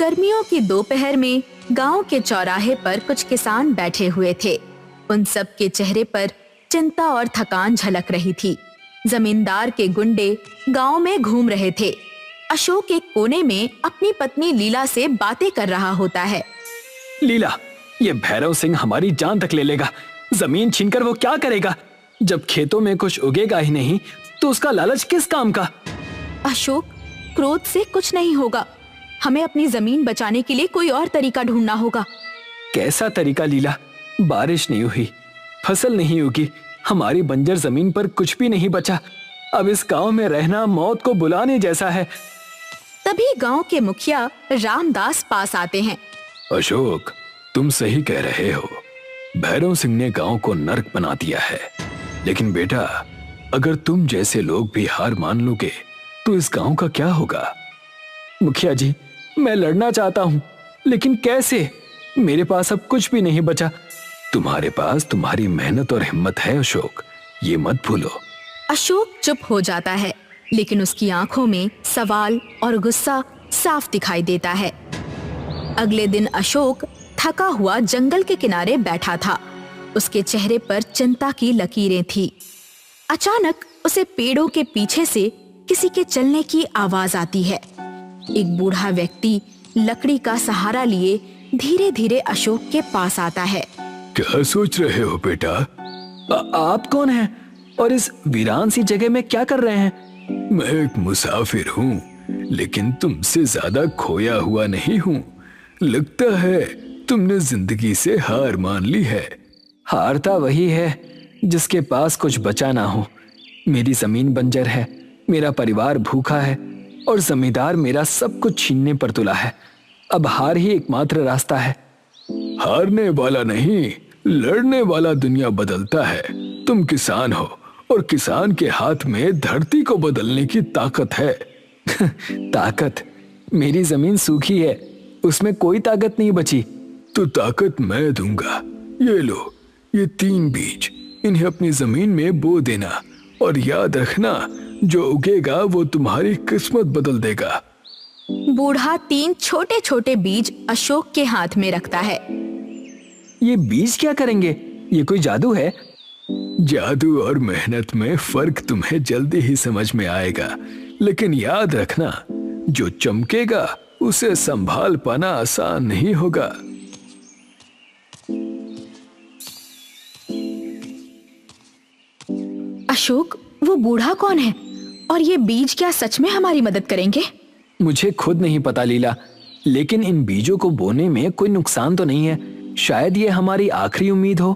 गर्मियों की दोपहर में गांव के चौराहे पर कुछ किसान बैठे हुए थे। उन सब के चेहरे पर चिंता और थकान झलक रही थी। जमींदार के गुंडे गांव में घूम रहे थे। अशोक एक कोने में अपनी पत्नी लीला से बातें कर रहा होता है। लीला, ये भैरव सिंह हमारी जान तक ले लेगा। जमीन छीनकर वो क्या करेगा? जब खेतों में कुछ उगेगा ही नहीं तो उसका लालच किस काम का? अशोक, क्रोध से कुछ नहीं होगा। हमें अपनी जमीन बचाने के लिए कोई और तरीका ढूंढना होगा। कैसा तरीका लीला? बारिश नहीं हुई, फसल नहीं उगी, हमारी बंजर जमीन पर कुछ भी नहीं बचा। अब इस गांव में रहना मौत को बुलाने जैसा है। तभी गांव के मुखिया रामदास पास आते हैं। अशोक, तुम सही कह रहे हो। भैरव सिंह ने गांव को नर्क बना दिया है। लेकिन बेटा, अगर तुम जैसे लोग भी हार मान लोगे तो इस गांव का क्या होगा? मुखिया जी, मैं लड़ना चाहता हूं, लेकिन कैसे? मेरे पास अब कुछ भी नहीं बचा। तुम्हारे पास तुम्हारी मेहनत और हिम्मत है अशोक, ये मत भूलो। अशोक चुप हो जाता है, लेकिन उसकी आंखों में सवाल और गुस्सा साफ दिखाई देता है। अगले दिन अशोक थका हुआ जंगल के किनारे बैठा था। उसके चेहरे पर चिंता की लकीरें थी। अचानक उसे पेड़ों के पीछे से किसी के चलने की आवाज आती है। एक बूढ़ा व्यक्ति लकड़ी का सहारा लिए धीरे धीरे अशोक के पास आता है। क्या सोच रहे हो बेटा? आप कौन हैं और इस वीरान सी जगह में क्या कर रहे हैं? मैं एक मुसाफिर हूँ, लेकिन तुमसे ज्यादा खोया हुआ नहीं हूँ। लगता है तुमने जिंदगी से हार मान ली है। हारता वही है जिसके पास कुछ बचा ना हो। मेरी जमीन बंजर है, मेरा परिवार भूखा है और जमींदार मेरा सब कुछ छीनने पर तुला है। अब हार ही एकमात्र रास्ता है। हारने वाला नहीं, लड़ने वाला दुनिया बदलता है। तुम किसान हो और किसान के हाथ में धरती को बदलने की ताकत है। ताकत? मेरी जमीन सूखी है, उसमें कोई ताकत नहीं बची। तो ताकत मैं दूंगा। ये लो, ये 3 बीज, इन्हें अपनी जमीन में बो देना और याद रखना, जो उगेगा वो तुम्हारी किस्मत बदल देगा। बूढ़ा 3 छोटे छोटे बीज अशोक के हाथ में रखता है। ये बीज क्या करेंगे? ये कोई जादू है? जादू और मेहनत में फर्क तुम्हें जल्दी ही समझ में आएगा, लेकिन याद रखना, जो चमकेगा उसे संभाल पाना आसान नहीं होगा। अशोक, वो बूढ़ा कौन है और ये बीज क्या सच में हमारी मदद करेंगे? मुझे खुद नहीं पता लीला, लेकिन इन बीजों को बोने में कोई नुकसान तो नहीं है। शायद ये हमारी आखिरी उम्मीद हो।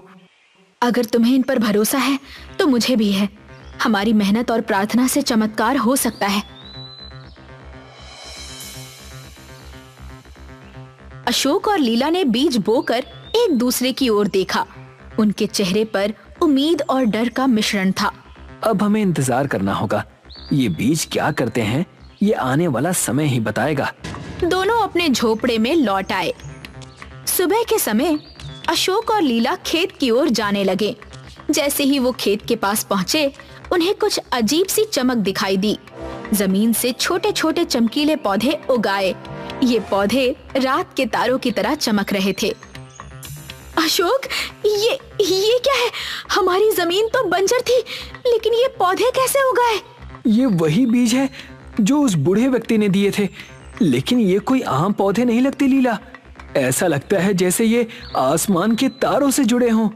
अगर तुम्हें इन पर भरोसा है तो मुझे भी है। हमारी मेहनत और प्रार्थना से चमत्कार हो सकता है। अशोक और लीला ने बीज बोकर एक दूसरे की ओर देखा। उनके चेहरे पर उम्मीद और डर का मिश्रण था। अब हमें इंतजार करना होगा। ये बीज क्या करते हैं, ये आने वाला समय ही बताएगा। दोनों अपने झोपड़े में लौट आए। सुबह के समय अशोक और लीला खेत की ओर जाने लगे। जैसे ही वो खेत के पास पहुँचे, उन्हें कुछ अजीब सी चमक दिखाई दी। जमीन से छोटे छोटे चमकीले पौधे उगाए। ये पौधे रात के तारों की तरह चमक रहे थे। अशोक, ये क्या है? हमारी जमीन तो बंजर थी, लेकिन ये पौधे कैसे उगाए? ये वही बीज है जो उस बूढ़े व्यक्ति ने दिए थे, लेकिन ये कोई आम पौधे नहीं लगते लीला। ऐसा लगता है जैसे ये आसमान के तारों से जुड़े हों।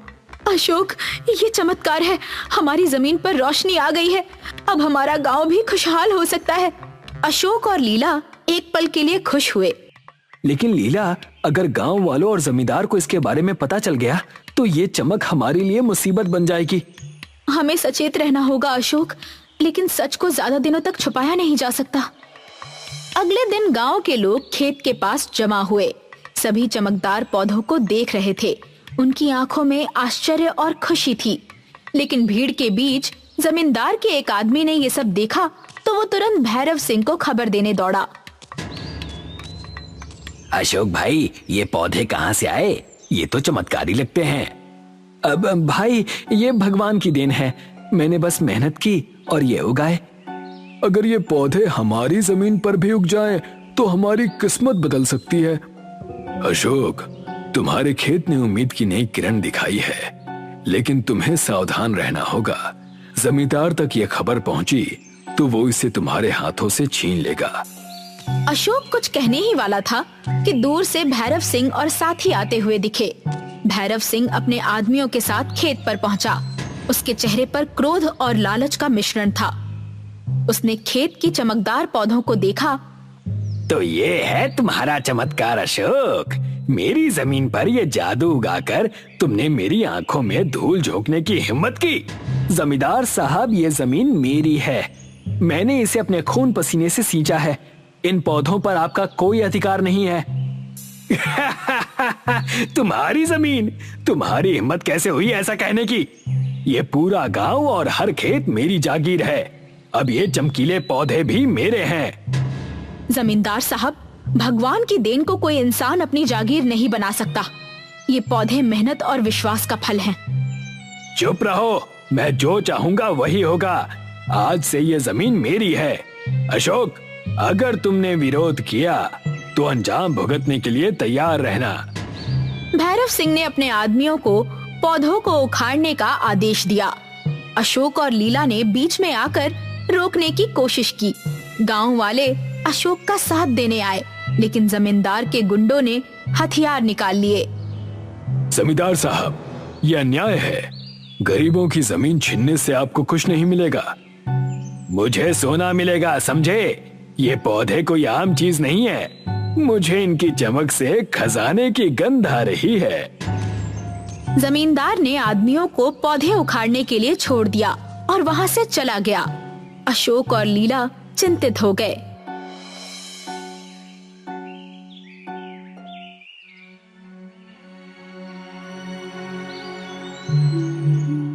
अशोक, ये चमत्कार है। हमारी जमीन पर रोशनी आ गई है। अब हमारा गांव भी खुशहाल हो सकता है। अशोक और लीला एक पल के लिए खुश हुए। लेकिन लीला, अगर गांव वालों और जमींदार को इसके बारे में पता चल गया तो ये चमक हमारे लिए मुसीबत बन जाएगी। हमें सचेत रहना होगा अशोक, लेकिन सच को ज्यादा दिनों तक छुपाया नहीं जा सकता। अगले दिन गांव के लोग खेत के पास जमा हुए। सभी चमकदार पौधों को देख रहे थे। उनकी आंखों में आश्चर्य और खुशी थी। लेकिन भीड़ के बीच जमींदार के एक आदमी ने ये सब देखा तो वो तुरंत भैरव सिंह को खबर देने दौड़ा। अशोक भाई, ये पौधे कहाँ से आए? ये तो चमत्कारी लगते हैं। अब भाई, ये भगवान की देन है। मैंने बस मेहनत की और ये उगाए। अगर ये पौधे हमारी जमीन पर भी उग जाएं, तो हमारी किस्मत बदल सकती है। अशोक, तुम्हारे खेत ने उम्मीद की नई किरण दिखाई है, लेकिन तुम्हें सावधान रहना होगा। जमींदार तक यह खबर पहुंची तो वो इसे तुम्हारे हाथों से छीन लेगा। अशोक कुछ कहने ही वाला था कि दूर से भैरव सिंह और साथी आते हुए दिखे। भैरव सिंह अपने आदमियों के साथ खेत पर पहुंचा। उसके चेहरे पर क्रोध और लालच का मिश्रण था। उसने खेत की चमकदार पौधों को देखा। तो ये है तुम्हारा चमत्कार अशोक। मेरी जमीन पर ये जादू उगाकर तुमने मेरी आंखों में धूल झोंकने की हिम्मत की। जमींदार साहब, ये जमीन मेरी है। मैंने इसे अपने खून पसीने से सींचा है। इन पौधों पर आपका कोई अधिकार नहीं है। तुम्हारी जमीन? तुम्हारी हिम्मत कैसे हुई ऐसा कहने की? ये पूरा गांव और हर खेत मेरी जागीर है। अब ये चमकीले पौधे भी मेरे हैं। जमींदार साहब, भगवान की देन को कोई इंसान अपनी जागीर नहीं बना सकता। ये पौधे मेहनत और विश्वास का फल हैं। चुप रहो, मैं जो चाहूंगा वही होगा। आज से ये जमीन मेरी है। अशोक, अगर तुमने विरोध किया तो अंजाम भुगतने के लिए तैयार रहना। भैरव सिंह ने अपने आदमियों को पौधों को उखाड़ने का आदेश दिया। अशोक और लीला ने बीच में आकर रोकने की कोशिश की। गांव वाले अशोक का साथ देने आए, लेकिन जमींदार के गुंडों ने हथियार निकाल लिए। जमींदार साहब, यह अन्याय है। गरीबों की जमीन छीनने से आपको कुछ नहीं मिलेगा। मुझे सोना मिलेगा, समझे? ये पौधे कोई आम चीज नहीं है। मुझे इनकी चमक से खजाने की गंध आ रही है। जमींदार ने आदमियों को पौधे उखाड़ने के लिए छोड़ दिया और वहां से चला गया। अशोक और लीला चिंतित हो गए।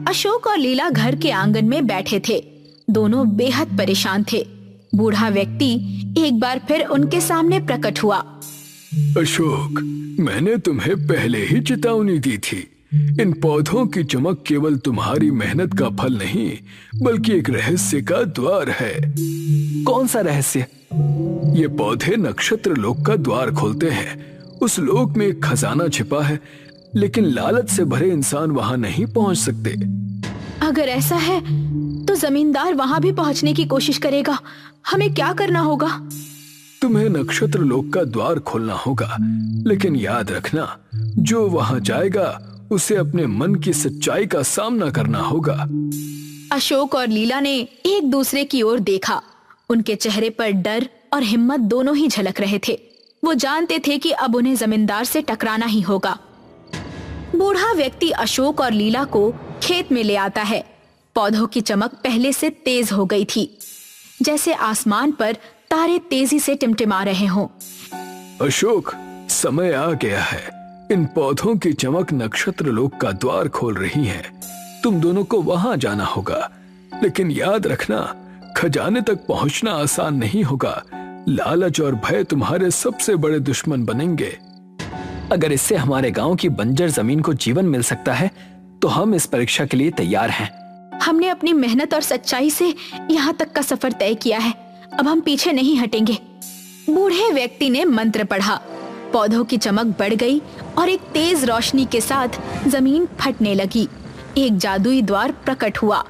अशोक और लीला घर के आंगन में बैठे थे। दोनों बेहद परेशान थे। बूढ़ा व्यक्ति एक बार फिर उनके सामने प्रकट हुआ। अशोक, मैंने तुम्हें पहले ही चेतावनी दी थी। इन पौधों की चमक केवल तुम्हारी मेहनत का फल नहीं, बल्कि एक रहस्य का द्वार है। कौन सा रहस्य? ये पौधे नक्षत्र लोक का द्वार खोलते हैं। उस लोक में एक खजाना छिपा है, लेकिन लालच से भरे इंसान वहां नहीं पहुंच सकते। अगर ऐसा है तो जमींदार वहां भी पहुंचने की कोशिश करेगा। हमें क्या करना होगा? तुम्हें नक्षत्र लोक का द्वार खोलना होगा, लेकिन याद रखना, जो वहां जाएगा उसे अपने मन की सच्चाई का सामना करना होगा। अशोक और लीला ने एक दूसरे की ओर देखा। उनके चेहरे पर डर और हिम्मत दोनों ही झलक रहे थे। वो जानते थे कि अब उन्हें जमींदार से टकराना ही होगा। बूढ़ा व्यक्ति अशोक और लीला को खेत में ले आता है। पौधों की चमक पहले से तेज हो गई थी, जैसे आसमान पर तारे तेजी से टिमटिमा रहे हों। अशोक, समय आ गया है। इन पौधों की चमक नक्षत्र लोक का द्वार खोल रही है। तुम दोनों को वहां जाना होगा, लेकिन याद रखना, खजाने तक पहुंचना आसान नहीं होगा। लालच और भय तुम्हारे सबसे बड़े दुश्मन बनेंगे। अगर इससे हमारे गांव की बंजर जमीन को जीवन मिल सकता है, तो हम इस परीक्षा के लिए तैयार हैं। हमने अपनी मेहनत और सच्चाई से यहाँ तक का सफर तय किया है। अब हम पीछे नहीं हटेंगे। बूढ़े व्यक्ति ने मंत्र पढ़ा। पौधों की चमक बढ़ गई और एक तेज रोशनी के साथ जमीन फटने लगी। एक जादुई द्वार प्रकट हुआ।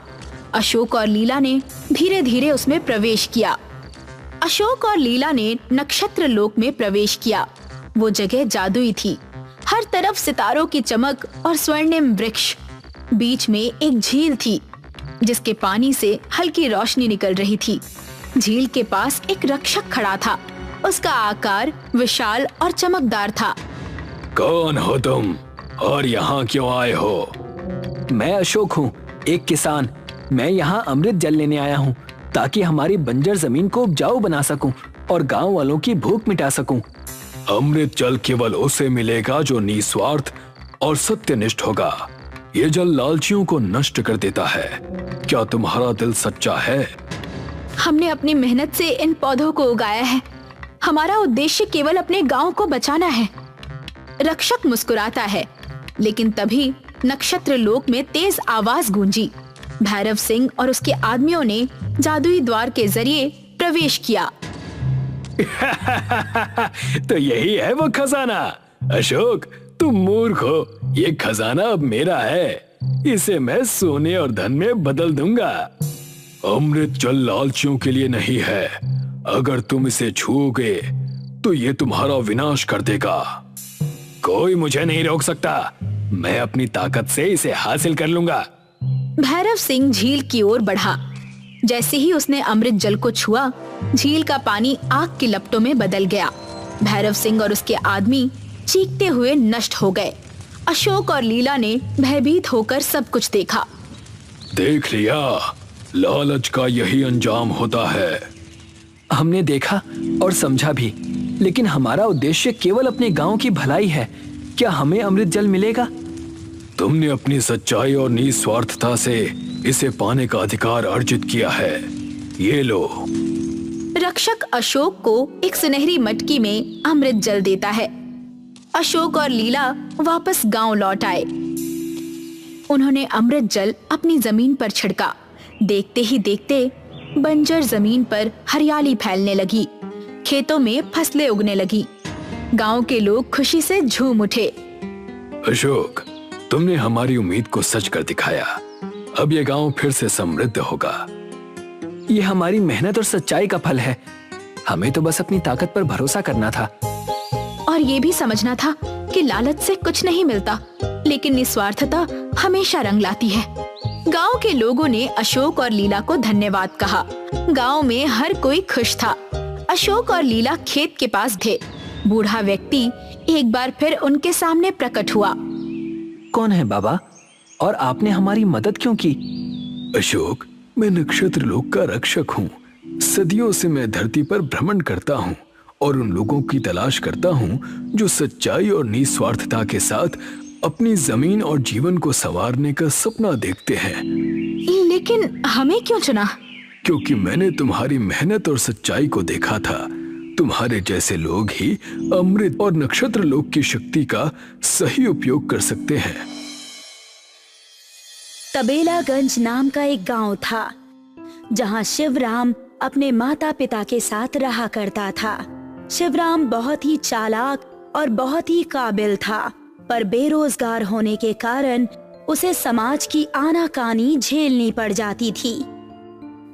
अशोक और लीला ने धीरे धीरे उसमें प्रवेश किया। अशोक और लीला ने नक्षत्र लोक में प्रवेश किया। वो जगह जादुई थी। हर तरफ सितारों की चमक और स्वर्णिम वृक्ष। बीच में एक झील थी, जिसके पानी से हल्की रोशनी निकल रही थी। झील के पास एक रक्षक खड़ा था। उसका आकार विशाल और चमकदार था। कौन हो तुम और यहाँ क्यों आए हो? मैं अशोक हूँ, एक किसान। मैं यहाँ अमृत जल लेने आया हूँ, ताकि हमारी बंजर जमीन को उपजाऊ बना सकूं और गांव वालों की भूख मिटा सकूं। अमृत जल केवल उसे मिलेगा जो निस्वार्थ और सत्यनिष्ठ होगा। ये जल लालचियों को नष्ट कर देता है। क्या तुम्हारा दिल सच्चा है? हमने अपनी मेहनत से इन पौधों को उगाया है। हमारा उद्देश्य केवल अपने गांव को बचाना है। रक्षक मुस्कुराता है, लेकिन तभी नक्षत्र लोक में तेज आवाज गूंजी। भैरव सिंह और उसके आदमियों ने जादुई द्वार के जरिए प्रवेश किया। तो यही है वो खजाना। अशोक, तुम मूर्ख हो। ये खजाना अब मेरा है। इसे मैं सोने और धन में बदल दूंगा। अमृत जल लालचियों के लिए नहीं है। अगर तुम इसे छूओगे तो ये तुम्हारा विनाश कर देगा। कोई मुझे नहीं रोक सकता। मैं अपनी ताकत से इसे हासिल कर लूंगा। भैरव सिंह झील की ओर बढ़ा। जैसे ही उसने अमृत जल को छुआ, झील का पानी आग की लपटों में बदल गया। भैरव सिंह और उसके आदमी चीखते हुए नष्ट हो गए। अशोक और लीला ने भयभीत होकर सब कुछ देखा। देख लिया, लालच का यही अंजाम होता है। हमने देखा और समझा भी, लेकिन हमारा उद्देश्य केवल अपने गांव की भलाई है। क्या हमें अमृत जल मिलेगा? तुमने अपनी सच्चाई और निस्वार्थता से इसे पाने का अधिकार अर्जित किया है। ये लो। रक्षक अशोक को एक सुनहरी मटकी में अमृत जल देता है। अशोक और लीला वापस गांव लौट आए। उन्होंने अमृत जल अपनी जमीन पर छिड़का। देखते ही देखते बंजर जमीन पर हरियाली फैलने लगी। खेतों में फसलें उगने लगी। गांव के लोग खुशी से झूम उठे। अशोक, तुमने हमारी उम्मीद को सच कर दिखाया। अब ये गांव फिर से समृद्ध होगा। ये हमारी मेहनत और सच्चाई का फल है। हमें तो बस अपनी ताकत पर भरोसा करना था और ये भी समझना था कि लालच से कुछ नहीं मिलता, लेकिन निस्वार्थता हमेशा रंग लाती है। गांव के लोगों ने अशोक और लीला को धन्यवाद कहा। गांव में हर कोई खुश था। अशोक और लीला खेत के पास थे। बूढ़ा व्यक्ति एक बार फिर उनके सामने प्रकट हुआ। कौन है बाबा, और आपने हमारी मदद क्यों की? अशोक, मैं नक्षत्र लोक का रक्षक हूँ। सदियों से मैं धरती पर भ्रमण करता हूँ और उन लोगों की तलाश करता हूँ जो सच्चाई और निस्वार्थता के साथ अपनी जमीन और जीवन को संवारने का सपना देखते हैं। लेकिन हमें क्यों चुना? क्योंकि मैंने तुम्हारी मेहनत और सच्चाई को देखा था। तुम्हारे जैसे लोग ही अमृत और नक्षत्र लोक की शक्ति का सही उपयोग कर सकते हैं। तबेलागंज नाम का एक गांव था, जहां शिवराम अपने माता पिता के साथ रहा करता था। शिवराम बहुत ही चालाक और बहुत ही काबिल था, पर बेरोजगार होने के कारण उसे समाज की आनाकानी झेलनी पड़ जाती थी।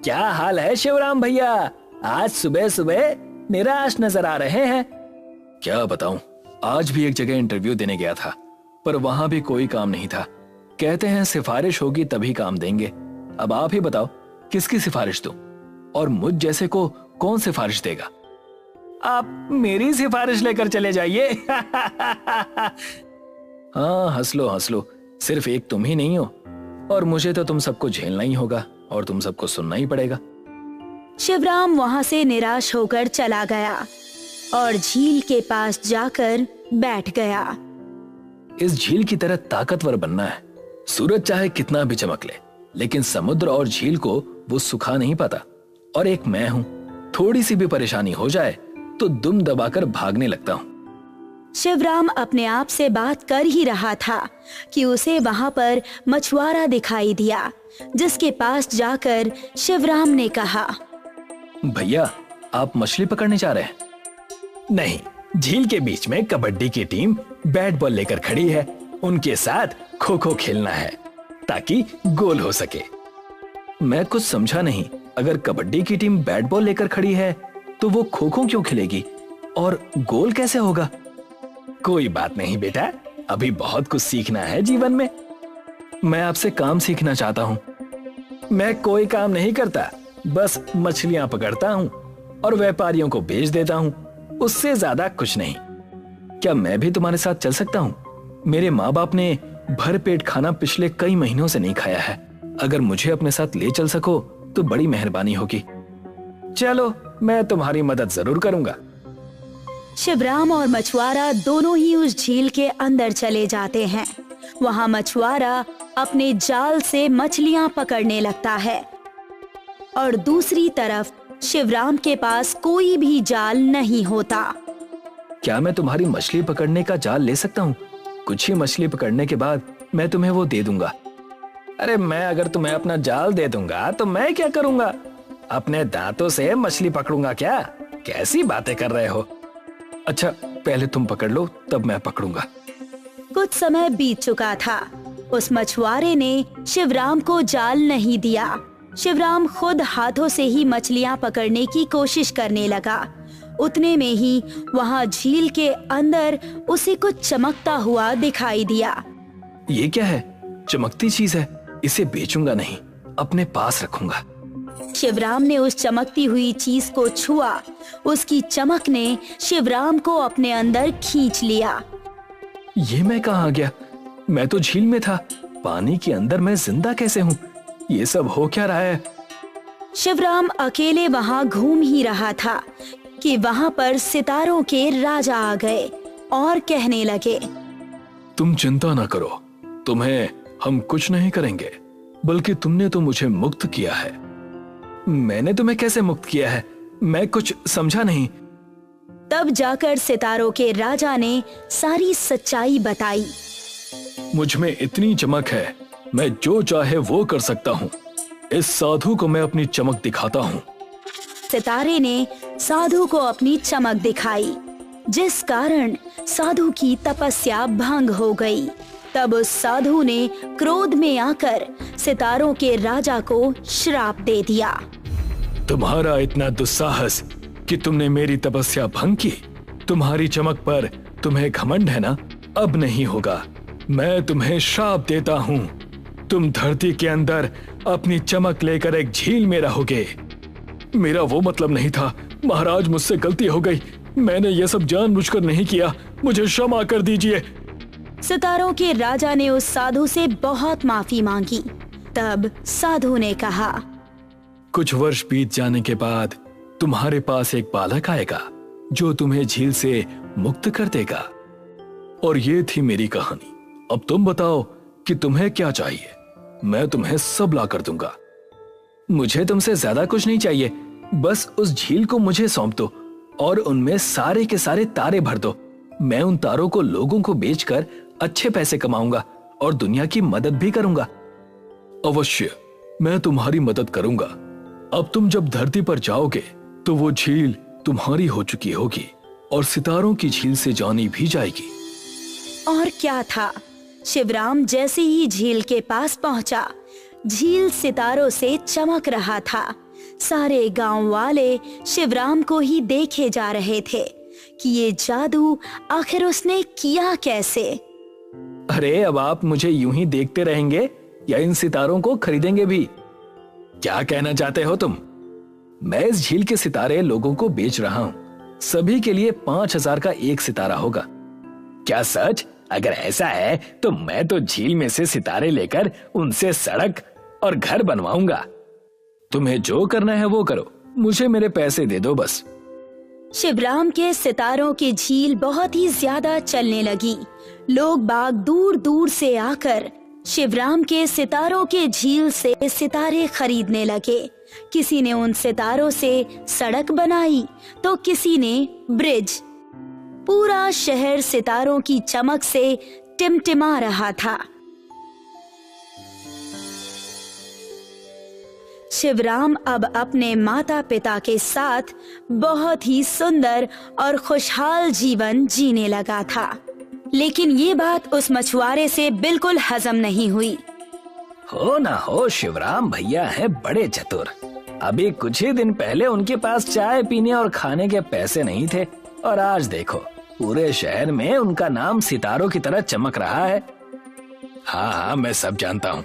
क्या हाल है शिवराम भैया? आज सुबह सुबह निराश नजर आ रहे हैं। क्या बताऊं, आज भी एक जगह इंटरव्यू देने गया था, पर वहां भी कोई काम नहीं था। कहते हैं सिफारिश होगी तभी काम देंगे। अब आप ही बताओ, किसकी सिफारिश दूं? और मुझ जैसे को कौन सिफारिश देगा? आप मेरी सिफारिश लेकर चले जाइए। हाँ, हंस लो, सिर्फ एक तुम ही नहीं हो, और मुझे तो तुम सबको झेलना ही होगा और तुम सबको सुनना ही पड़ेगा। शिवराम वहां से निराश होकर चला गया और झील के पास जाकर बैठ गया। इस झील की तरह ताकतवर बनना है। सूरज चाहे कितना भी चमक ले, लेकिन समुद्र और झील को वो सुखा नहीं पाता। और एक मैं हूं, थोड़ी सी भी परेशानी हो जाए तो दुम दबाकर भागने लगता हूं। शिवराम अपने आप से बात कर ही रहा था कि उसे वहां पर मछुआरा दिखाई दिया, जिसके पास जाकर शिवराम ने कहा, भैया, आप मछली पकड़ने जा रहे हैं? नहीं, झील के बीच में कबड्डी की टीम बैट बॉल लेकर खड़ी है। उनके साथ खो खो खेलना है ताकि गोल हो सके। मैं कुछ समझा नहीं। अगर कबड्डी की टीम बैट बॉल लेकर खड़ी है तो वो खो खो क्यों खेलेगी और गोल कैसे होगा? कोई बात नहीं बेटा, अभी बहुत कुछ सीखना है जीवन में। मैं आपसे काम सीखना चाहता हूँ। मैं कोई काम नहीं करता, बस मछलियां पकड़ता हूँ और व्यापारियों को बेच देता हूँ, उससे ज्यादा कुछ नहीं। क्या मैं भी तुम्हारे साथ चल सकता हूँ? मेरे माँ बाप ने भर पेट खाना पिछले कई महीनों से नहीं खाया है। अगर मुझे अपने साथ ले चल सको तो बड़ी मेहरबानी होगी। चलो, मैं तुम्हारी मदद जरूर करूंगा। शिवराम और मछुआरा दोनों ही उस झील के अंदर चले जाते हैं। वहां मछुआरा अपने जाल से मछलियां पकड़ने लगता है और दूसरी तरफ शिवराम के पास कोई भी जाल नहीं होता। क्या मैं तुम्हारी मछली पकड़ने का जाल ले सकता हूँ? कुछ ही मछली पकड़ने के बाद मैं तुम्हें वो दे दूंगा। अरे मैं अगर तुम्हें अपना जाल दे दूंगा तो मैं क्या करूंगा? अपने दांतों से मछली पकड़ूंगा क्या? कैसी बातें कर रहे हो? अच्छा, पहले तुम पकड़ लो, तब मैं पकड़ूंगा। कुछ समय बीत चुका था। उस मछुआरे ने शिवराम को जाल नहीं दिया। शिवराम खुद हाथों से ही मछलियां पकड़ने की कोशिश करने लगा। उतने में ही वहां झील के अंदर उसे कुछ चमकता हुआ दिखाई दिया। ये क्या है? चमकती चीज है। इसे बेचूंगा नहीं, अपने पास रखूंगा। शिवराम ने उस चमकती हुई चीज को छुआ। उसकी चमक ने शिवराम को अपने अंदर खींच लिया। ये मैं कहाँ आ गया? मैं तो झील में था। पानी के अंदर मैं जिंदा कैसे हूँ? ये सब हो क्या रहा है? शिवराम अकेले वहां घूम ही रहा था कि वहां पर सितारों के राजा आ गए और कहने लगे, तुम चिंता ना करो, तुम्हें हम कुछ नहीं करेंगे, बल्कि तुमने तो मुझे मुक्त किया है। मैंने तुम्हें कैसे मुक्त किया है? मैं कुछ समझा नहीं। तब जाकर सितारों के राजा ने सारी सच्चाई बताई। मुझ में इतनी चमक है, मैं जो चाहे वो कर सकता हूँ। इस साधु को मैं अपनी चमक दिखाता हूँ। सितारे ने साधु को अपनी चमक दिखाई, जिस कारण साधु की तपस्या भंग हो गई। तब उस साधु ने क्रोध में आकर सितारों के राजा को श्राप दे दिया। तुम्हारा इतना दुस्साहस कि तुमने मेरी तपस्या भंग की। तुम्हारी चमक पर तुम्हें घमंड है ना? अब नहीं होगा। मैं तुम्हें श्राप देता हूँ। तुम धरती के अंदर अपनी चमक लेकर एक झील में रहोगे। मेरा वो मतलब नहीं था महाराज, मुझसे गलती हो गई। मैंने ये सब जानबूझकर नहीं किया, मुझे क्षमा कर दीजिए। सितारों के राजा ने उस साधु से बहुत माफी मांगी। तब साधु ने कहा, कुछ वर्ष बीत जाने के बाद तुम्हारे पास एक बालक आएगा जो तुम्हें झील से मुक्त कर देगा। और ये थी मेरी कहानी। अब तुम बताओ कि तुम्हें क्या चाहिए? मैं तुम्हें सब ला कर दूंगा। मुझे तुमसे ज्यादा कुछ नहीं चाहिए, बस उस झील को मुझे सौंप दो और उनमें सारे के सारे तारे भर दो। मैं उन तारों को लोगों को बेचकर अच्छे पैसे कमाऊंगा और दुनिया की मदद भी करूंगा। अवश्य, मैं तुम्हारी मदद करूंगा। अब तुम जब धरती पर जाओगे तो वो झील तुम्हारी हो चुकी होगी और सितारों की झील से जानी भी जाएगी। और क्या था, शिवराम जैसे ही झील के पास पहुंचा, झील सितारों से चमक रहा था। सारे गांव वाले शिवराम को ही देखे जा रहे थे कि ये जादू आखिर उसने किया कैसे। अरे, अब आप मुझे यूं ही देखते रहेंगे या इन सितारों को खरीदेंगे भी? क्या कहना चाहते हो तुम? मैं इस झील के सितारे लोगों को बेच रहा हूँ। सभी के लिए 5000 का एक सितारा होगा। क्या सच? अगर ऐसा है तो मैं तो झील में से सितारे लेकर उनसे सड़क और घर बनवाऊंगा। तुम्हें जो करना है वो करो, मुझे मेरे पैसे दे दो बस। शिवराम के सितारों की झील बहुत ही ज्यादा चलने लगी। लोग बाग दूर दूर से आकर शिवराम के सितारों के झील से सितारे खरीदने लगे। किसी ने उन सितारों से सड़क बनाई तो किसी ने ब्रिज। पूरा शहर सितारों की चमक से टिमटिमा रहा था। शिवराम अब अपने माता पिता के साथ बहुत ही सुंदर और खुशहाल जीवन जीने लगा था। लेकिन ये बात उस मछुआरे से बिल्कुल हजम नहीं हुई। हो ना हो, शिवराम भैया है बड़े चतुर। अभी कुछ ही दिन पहले उनके पास चाय पीने और खाने के पैसे नहीं थे और आज देखो पूरे शहर में उनका नाम सितारों की तरह चमक रहा है। हाँ हाँ, मैं सब जानता हूँ।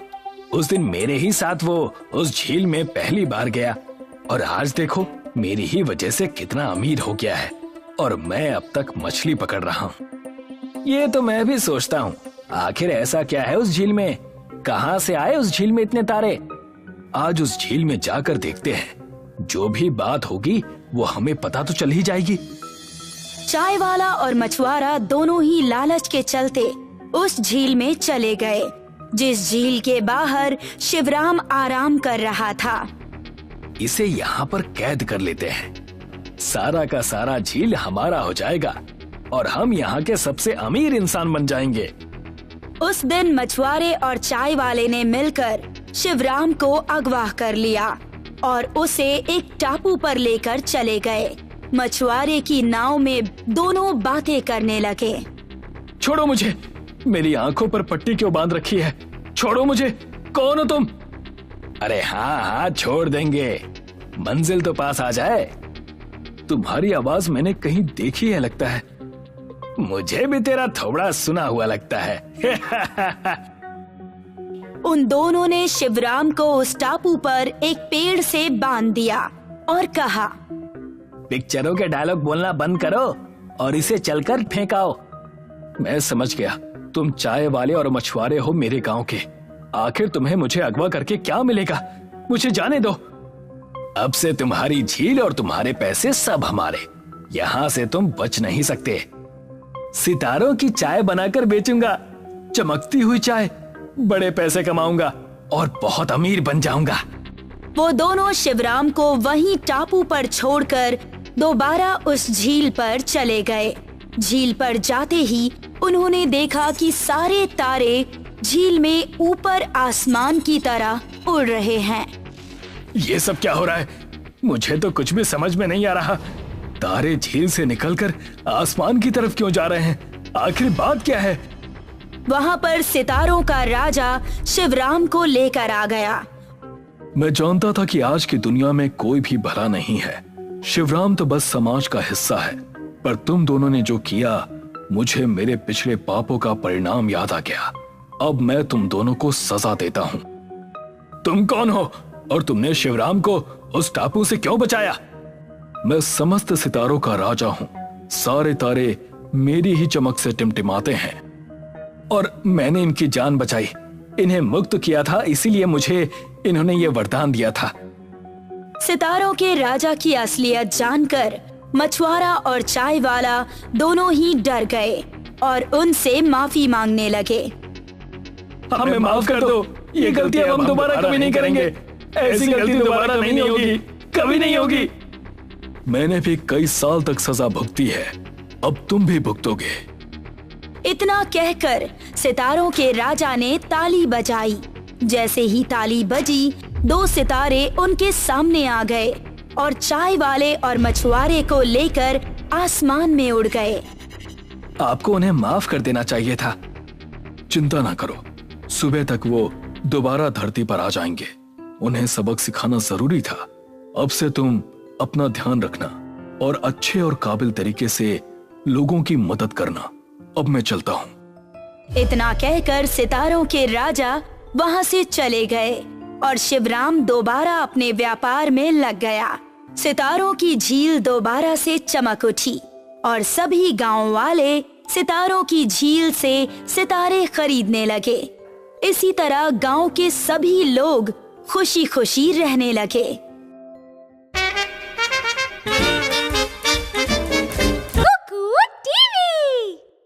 उस दिन मेरे ही साथ वो उस झील में पहली बार गया और आज देखो मेरी ही वजह से कितना अमीर हो गया है और मैं अब तक मछली पकड़ रहा हूँ। ये तो मैं भी सोचता हूँ, आखिर ऐसा क्या है उस झील में? कहाँ से आए उस झील में इतने तारे? आज उस झील में जाकर देखते हैं। जो भी बात होगी वो हमें पता तो चल ही जाएगी। चाय वाला और मछुआरा दोनों ही लालच के चलते उस झील में चले गए, जिस झील के बाहर शिवराम आराम कर रहा था। इसे यहाँ पर कैद कर लेते हैं। सारा का सारा झील हमारा हो जाएगा और हम यहाँ के सबसे अमीर इंसान बन जाएंगे। उस दिन मछुआरे और चाय वाले ने मिलकर शिवराम को अगवा कर लिया और उसे एक टापू पर लेकर चले गए। मछुआरे की नाव में दोनों बातें करने लगे। छोड़ो मुझे, मेरी आंखों पर पट्टी क्यों बांध रखी है? छोड़ो मुझे, कौन हो तुम? अरे हाँ हाँ छोड़ देंगे, मंजिल तो पास आ जाए। तुम्हारी आवाज मैंने कहीं देखी है लगता है। मुझे भी तेरा थोड़ा सुना हुआ लगता है। उन दोनों ने शिवराम को उस टापू पर एक पेड़ से बांध दिया और कहा, पिक्चरों के डायलॉग बोलना बंद करो और इसे चलकर फेंकाओ। मैं समझ गया, तुम चाय वाले और मछुआरे हो मेरे गांव के। आखिर तुम्हें मुझे अगवा करके क्या मिलेगा? मुझे जाने दो। अब से तुम्हारी झील और तुम्हारे पैसे सब हमारे। यहाँ से तुम बच नहीं सकते। सितारों की चाय बनाकर बेचूंगा, चमकती हुई चाय। बड़े पैसे कमाऊंगा और बहुत अमीर बन जाऊंगा। वो दोनों शिवराम को वहीं टापू पर छोड़कर दोबारा उस झील पर चले गए। झील पर जाते ही उन्होंने देखा कि सारे तारे झील में ऊपर आसमान की तरह उड़ रहे हैं। ये सब क्या हो रहा है? मुझे तो कुछ भी समझ में नहीं आ रहा। तारे झील से निकलकर आसमान की तरफ क्यों जा रहे हैं? आखिर बात क्या है? वहाँ पर सितारों का राजा शिवराम को लेकर आ गया। मैं जानता था कि आज की दुनिया में कोई भी भला नहीं है। शिवराम तो बस समाज का हिस्सा है, पर तुम दोनों ने जो किया, मुझे मेरे पिछले पापों का परिणाम याद आ गया। अब मैं तुम दोनों को सजा देता हूँ। तुम कौन हो और तुमने शिवराम को उस टापू से क्यों बचाया? मैं समस्त सितारों का राजा हूँ। सारे तारे मेरी ही चमक से टिमटिमाते हैं और मैंने इनकी जान बचाई, इन्हें मुक्त किया था, इसीलिए मुझे इन्होंने ये वरदान दिया था। सितारों के राजा की असलियत जानकर मछुआरा और चाय वाला दोनों ही डर गए और उनसे माफी मांगने लगे। हमें माफ कर दो, ये गलती अब हम दोबारा कभी नहीं करेंगे। ऐसी गलती दोबारा नहीं होगी, कभी नहीं होगी। मैंने भी कई साल तक सजा भुगती है, अब तुम भी भुगतोगे। इतना कहकर सितारों के राजा ने ताली बजाई। जैसे ही ताली बजी, दो सितारे उनके सामने आ गए और चाय वाले और मछुआरे को लेकर आसमान में उड़ गए। आपको उन्हें माफ कर देना चाहिए था। चिंता ना करो, सुबह तक वो दोबारा धरती पर आ जाएंगे। उन्हें सबक सिखाना जरूरी था। अब से तुम अपना ध्यान रखना और अच्छे और काबिल तरीके से लोगों की मदद करना। अब मैं चलता हूँ। इतना कहकर सितारों के राजा वहाँ से चले गए और शिवराम दोबारा अपने व्यापार में लग गया। सितारों की झील दोबारा से चमक उठी और सभी गांव वाले सितारों की झील से सितारे खरीदने लगे। इसी तरह गांव के सभी लोग खुशी खुशी रहने लगे।